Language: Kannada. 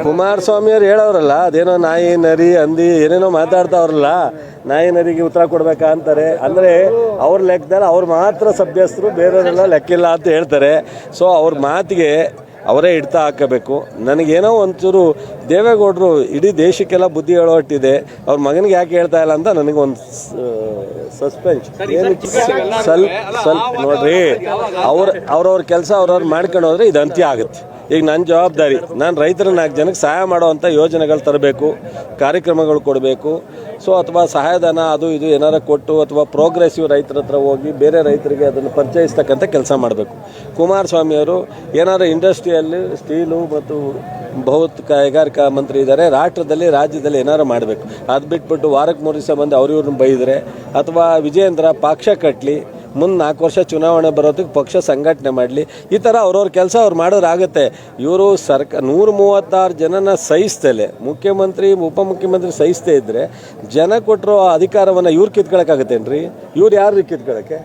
ಕುಮಾರಸ್ವಾಮಿ ಅವ್ರು ಹೇಳೋರಲ್ಲ, ಅದೇನೋ ನಾಯಿ ನರಿ ಹಂದಿ ಏನೇನೋ ಮಾತಾಡ್ತಾವ್ರಲ್ಲ, ನಾಯಿ ನರಿಗೆ ಉತ್ತರ ಕೊಡ್ಬೇಕಾ ಅಂತಾರೆ. ಅಂದರೆ ಅವ್ರ ಲೆಕ್ಕದಲ್ಲಿ ಅವ್ರು ಮಾತ್ರ ಸಭ್ಯಸ್ಥರು, ಬೇರೆಯವರೆಲ್ಲ ಲೆಕ್ಕಿಲ್ಲ ಅಂತ ಹೇಳ್ತಾರೆ. ಸೊ ಅವ್ರ ಮಾತಿಗೆ ಅವರೇ ಹಿಡ್ತಾ ಹಾಕಬೇಕು. ನನಗೇನೋ ಒಂಚೂರು ದೇವೇಗೌಡರು ಇಡೀ ದೇಶಕ್ಕೆಲ್ಲ ಬುದ್ಧಿ ಹೇಳೋಟ್ಟಿದೆ, ಅವ್ರ ಮಗನಿಗೆ ಯಾಕೆ ಹೇಳ್ತಾ ಇಲ್ಲ ಅಂತ ನನಗೊಂದು ಸಸ್ಪೆನ್ಸ್. ಸ್ವಲ್ಪ ನೋಡ್ರಿ, ಅವ್ರವ್ರ ಕೆಲಸ ಅವ್ರವ್ರು ಮಾಡ್ಕೊಂಡು ಹೋದ್ರೆ ಇದು ಅಂತ್ಯ ಆಗುತ್ತೆ. ಈಗ ನನ್ನ ಜವಾಬ್ದಾರಿ, ನಾನು ರೈತರ 4 ಜನಕ್ಕೆ ಸಹಾಯ ಮಾಡೋವಂಥ ಯೋಜನೆಗಳು ತರಬೇಕು, ಕಾರ್ಯಕ್ರಮಗಳು ಕೊಡಬೇಕು. ಸೊ ಅಥವಾ ಸಹಾಯಧನ ಅದು ಇದು ಏನಾರು ಕೊಟ್ಟು ಅಥವಾ ಪ್ರೋಗ್ರೆಸಿವ್ ರೈತರ ಹತ್ರ ಹೋಗಿ ಬೇರೆ ರೈತರಿಗೆ ಅದನ್ನು ಪರಿಚಯಿಸ್ತಕ್ಕಂಥ ಕೆಲಸ ಮಾಡಬೇಕು. ಕುಮಾರಸ್ವಾಮಿಯವರು ಏನಾರು ಇಂಡಸ್ಟ್ರಿಯಲ್ಲಿ ಸ್ಟೀಲು ಮತ್ತು ಕೈಗಾರಿಕಾ ಮಂತ್ರಿ ಇದ್ದಾರೆ, ರಾಜ್ಯದಲ್ಲಿ ಏನಾರು ಮಾಡಬೇಕು. ಅದು ಬಿಟ್ಬಿಟ್ಟು ವಾರಕ್ಕೆ 3 ದಿವಸ ಬಂದು ಅವ್ರಿವ್ರನ್ನ ಬೈದರೆ, ಅಥವಾ ವಿಜಯೇಂದ್ರ ಪಕ್ಷ ಕಟ್ಟಲಿ, ಮುಂದೆ 4 ವರ್ಷ ಚುನಾವಣೆ ಬರೋದಕ್ಕೆ ಪಕ್ಷ ಸಂಘಟನೆ ಮಾಡಲಿ, ಈ ಥರ ಅವ್ರವ್ರ ಕೆಲಸ ಅವ್ರು ಮಾಡೋರಾಗುತ್ತೆ. ಇವರು 136 ಜನನ ಸಹಿಸ್ತಲೆ, ಮುಖ್ಯಮಂತ್ರಿ ಉಪಮುಖ್ಯಮಂತ್ರಿ ಸಹಿಸ್ತೇ ಇದ್ದರೆ ಜನ ಕೊಟ್ಟಿರೋ ಅಧಿಕಾರವನ್ನು ಇವ್ರು ಕಿತ್ಕೊಳ್ಳೋಕ್ಕಾಗತ್ತೇನ್ರಿ? ಇವ್ರು ಯಾರು ಕಿತ್ಕೊಳ್ಳೋಕ್ಕೆ?